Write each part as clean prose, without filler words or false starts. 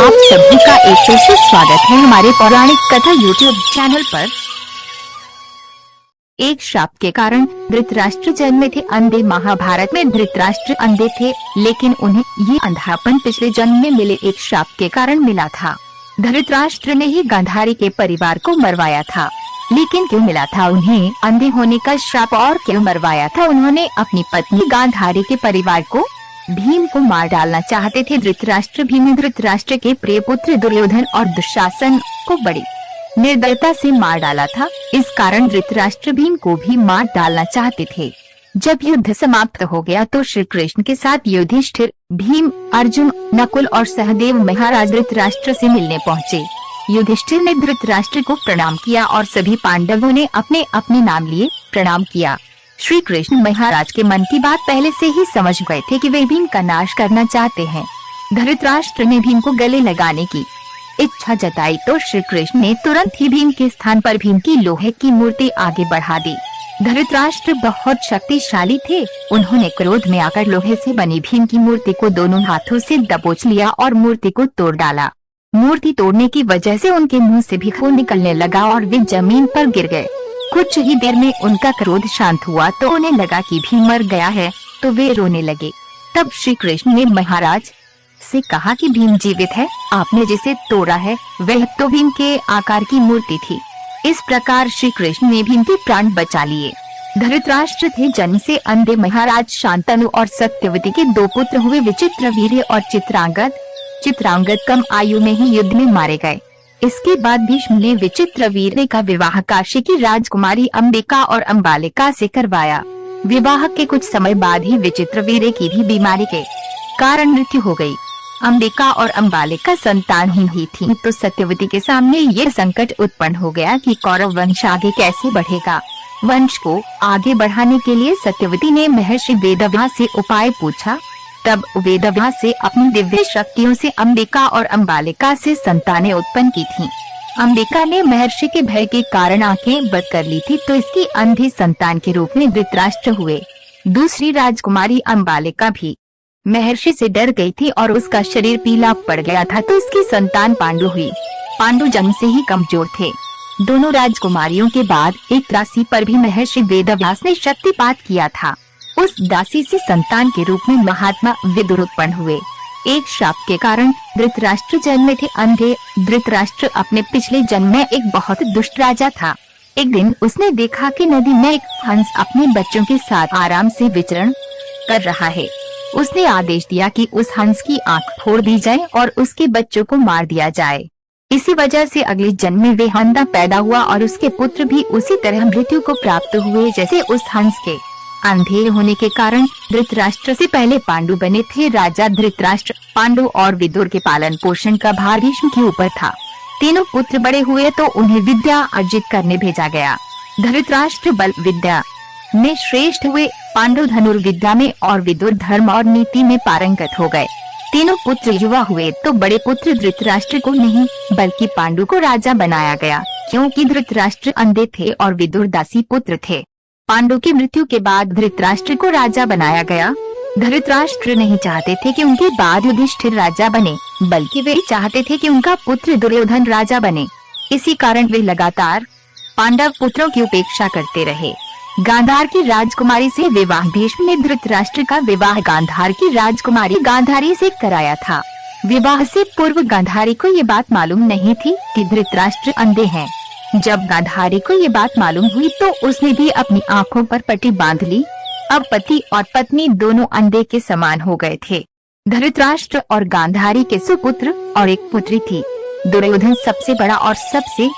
आप सभी का एक फिर से स्वागत है हमारे पौराणिक कथा यूट्यूब चैनल पर। एक श्राप के कारण धृतराष्ट्र जन्मे थे अंधे। महाभारत में धृतराष्ट्र अंधे थे, लेकिन उन्हें ये अंधापन पिछले जन्म में मिले एक श्राप के कारण मिला था। धृतराष्ट्र ने ही गांधारी के परिवार को मरवाया था, लेकिन क्यों मिला था उन्हें अंधे होने का श्राप और क्यों मरवाया था? उन्होंने अपनी पत्नी गांधारी के परिवार को, भीम को मार डालना चाहते थे। धृतराष्ट्र भीम ने धृतराष्ट्र के प्रिय पुत्र दुर्योधन और दुशासन को बड़ी निर्दयता से मार डाला था। इस कारण धृतराष्ट्र भीम को भी मार डालना चाहते थे। जब युद्ध समाप्त हो गया तो श्री कृष्ण के साथ युधिष्ठिर, भीम, अर्जुन, नकुल और सहदेव महाराज धृतराष्ट्र से मिलने पहुँचे। युधिष्ठिर ने धृतराष्ट्र को प्रणाम किया और सभी पांडवों ने अपने अपने नाम लिए प्रणाम किया। श्री कृष्ण महाराज के मन की बात पहले से ही समझ गए थे कि वे भीम का नाश करना चाहते हैं। धृतराष्ट्र ने भीम को गले लगाने की इच्छा जताई तो श्री कृष्ण ने तुरंत ही भीम के स्थान पर भीम की लोहे की मूर्ति आगे बढ़ा दी। धृतराष्ट्र बहुत शक्तिशाली थे। उन्होंने क्रोध में आकर लोहे से बनी भीम की मूर्ति को दोनों हाथों से दबोच लिया और मूर्ति को तोड़ डाला। मूर्ति तोड़ने की वजह से उनके मुंह से भी खून निकलने लगा और वे जमीन पर गिर गए। कुछ ही देर में उनका क्रोध शांत हुआ तो उन्हें लगा कि भीम मर गया है, तो वे रोने लगे। तब श्री कृष्ण ने महाराज से कहा कि भीम जीवित है, आपने जिसे तोड़ा है वह तो भीम के आकार की मूर्ति थी। इस प्रकार श्री कृष्ण ने भीम के प्राण बचा लिए। धृतराष्ट्र थे जन्म से अंधे। महाराज शांतनु और सत्यवती के दो पुत्र हुए, विचित्रवीर्य और चित्रांगद। चित्रांगद कम आयु में ही युद्ध में मारे गए। इसके बाद भीष्म ने विचित्रवीर्य का विवाह काशी की राजकुमारी अंबिका और अंबालिका से करवाया। विवाह के कुछ समय बाद ही विचित्रवीर्य की भी बीमारी के कारण मृत्यु हो गई। अंबिका और अंबालिका संतानहीन ही थीं, तो सत्यवती के सामने ये संकट उत्पन्न हो गया कि कौरव वंश आगे कैसे बढ़ेगा। वंश को आगे बढ़ाने के लिए सत्यवती ने महर्षि वेदव्यास से उपाय पूछा। तब वेदव्यास से अपनी दिव्य शक्तियों से अंबिका और अंबालिका से संतानें उत्पन्न की थीं। अंबिका ने महर्षि के भय के कारण आंखें बंद कर ली थी, तो इसकी अंधी संतान के रूप में धृतराष्ट्र हुए। दूसरी राजकुमारी अंबालिका भी महर्षि से डर गई थी और उसका शरीर पीला पड़ गया था, तो उसकी संतान पांडु हुई। पांडु जन्म से ही कमजोर थे। दोनों राजकुमारियों के बाद एक दासी पर भी महर्षि वेदव्यास ने शक्तिपात किया था। उस दासी से संतान के रूप में महात्मा विदुर उत्पन्न हुए। एक श्राप के कारण धृतराष्ट्र जन्मे थे अंधे। धृतराष्ट्र अपने पिछले जन्म में एक बहुत दुष्ट राजा था। एक दिन उसने देखा कि नदी में एक हंस अपने बच्चों के साथ आराम से विचरण कर रहा है। उसने आदेश दिया कि उस हंस की आंख फोड़ दी जाए और उसके बच्चों को मार दिया जाए। इसी वजह से अगले जन्म में वे अंधा पैदा हुआ और उसके पुत्र भी उसी तरह मृत्यु को प्राप्त हुए जैसे उस हंस के। अंधे होने के कारण धृतराष्ट्र से पहले पांडु बने थे। राजा धृतराष्ट्र, पांडु और विदुर के पालन पोषण का भार भीष्म के ऊपर था। तीनों पुत्र बड़े हुए तो उन्हें विद्या अर्जित करने भेजा गया। धृतराष्ट्र बल विद्या में श्रेष्ठ हुए, पांडु धनुर्विद्या में और विदुर धर्म और नीति में पारंगत हो गए। तीनों पुत्र युवा हुए तो बड़े पुत्र धृतराष्ट्र को नहीं बल्कि पांडु को राजा बनाया गया, क्योंकि धृतराष्ट्र अंधे थे और विदुर दासी पुत्र थे। पांडु की मृत्यु के बाद धृतराष्ट्र को राजा बनाया गया। धृतराष्ट्र नहीं चाहते थे कि उनके बाद युधिष्ठिर राजा बने, बल्कि वे चाहते थे कि उनका पुत्र दुर्योधन राजा बने। इसी कारण वे लगातार पांडव पुत्रों की उपेक्षा करते रहे। गांधार की राजकुमारी से विवाह। भीष्म ने धृतराष्ट्र का विवाह गांधार की राजकुमारी गांधारी से कराया था। विवाह से पूर्व गांधारी को ये बात मालूम नहीं थी कि धृतराष्ट्र अंधे हैं। जब गांधारी को ये बात मालूम हुई तो उसने भी अपनी आंखों पर पट्टी बांध ली। अब पति और पत्नी दोनों अंधे के समान हो गए थे। धृतराष्ट्र और गांधारी के सुपुत्र और एक पुत्री थी। दुर्योधन सबसे बड़ा और सबसे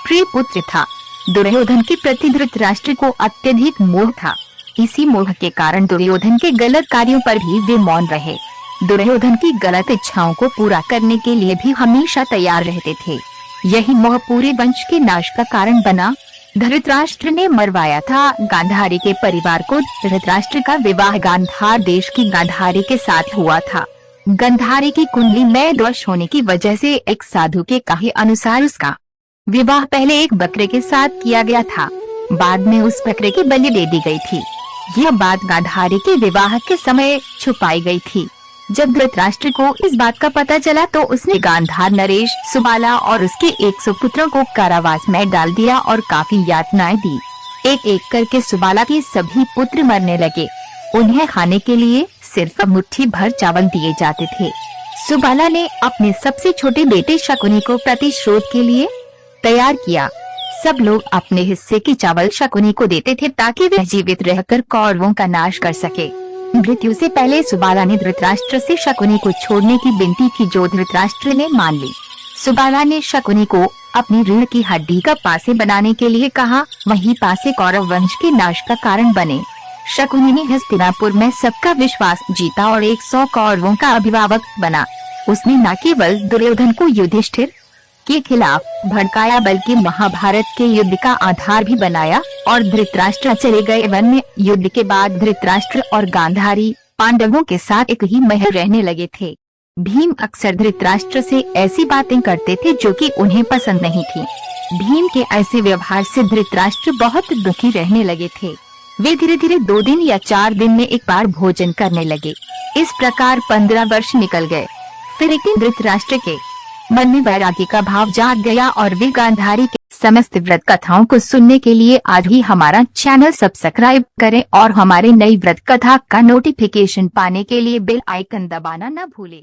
प्रिय पुत्र था। दुर्योधन के प्रति धृतराष्ट्र को अत्यधिक मोह था। इसी मोह के कारण दुर्योधन के गलत कार्यों पर भी वे मौन रहे। दुर्योधन की गलत इच्छाओं को पूरा करने के लिए भी हमेशा तैयार रहते थे। यही मोह पूरे वंश के नाश का कारण बना। धृतराष्ट्र ने मरवाया था गांधारी के परिवार को। धृतराष्ट्र का विवाह गांधार देश की गांधारी के साथ हुआ था। गांधारी की कुंडली में दोष होने की वजह से एक साधु के कहे अनुसार उसका विवाह पहले एक बकरे के साथ किया गया था, बाद में उस बकरे की बलि दे दी गई थी। यह बात गांधारी के विवाह के समय छुपाई गई थी। जब धृतराष्ट्र को इस बात का पता चला तो उसने गांधार, नरेश, सुबाला और उसके 100 पुत्रों को कारावास में डाल दिया और काफी यातनाएं दी। एक एक करके सुबाला के सभी पुत्र मरने लगे। उन्हें खाने के लिए सिर्फ मुट्ठी भर चावल दिए जाते थे। सुबाला ने अपने सबसे छोटे बेटे शकुनी को प्रतिशोध के लिए तैयार किया। सब लोग अपने हिस्से के चावल शकुनी को देते थे ताकि वह जीवित रहकर कौरवों का नाश कर सके। मृत्यु से पहले सुबाला ने धृतराष्ट्र से शकुनी को छोड़ने की विनती की, जो धृतराष्ट्र ने मान ली। सुबाला ने शकुनी को अपनी रीढ़ की हड्डी का पासे बनाने के लिए कहा, वही पासे कौरव वंश के नाश का कारण बने। शकुनी ने हस्तिनापुर में सबका विश्वास जीता और 100 कौरवों का अभिभावक बना। उसने न केवल दुर्योधन को युधिष्ठिर के खिलाफ भड़काया बल्कि महाभारत के युद्ध का आधार भी बनाया और धृतराष्ट्र चले गए वन में। युद्ध के बाद धृतराष्ट्र और गांधारी पांडवों के साथ एक ही महल रहने लगे थे। भीम अक्सर धृतराष्ट्र से ऐसी बातें करते थे जो कि उन्हें पसंद नहीं थी। भीम के ऐसे व्यवहार से धृतराष्ट्र बहुत दुखी रहने लगे थे। वे धीरे धीरे 2 दिन या 4 दिन में एक बार भोजन करने लगे। इस प्रकार 15 वर्ष निकल गए। फिर एक दिन धृतराष्ट्र के मन में वैराग्य का भाव जाग गया और वे गांधारी के समस्त व्रत कथाओं को सुनने के लिए आज ही हमारा चैनल सब्सक्राइब करें और हमारे नई व्रत कथा का नोटिफिकेशन पाने के लिए बेल आइकन दबाना न भूलें।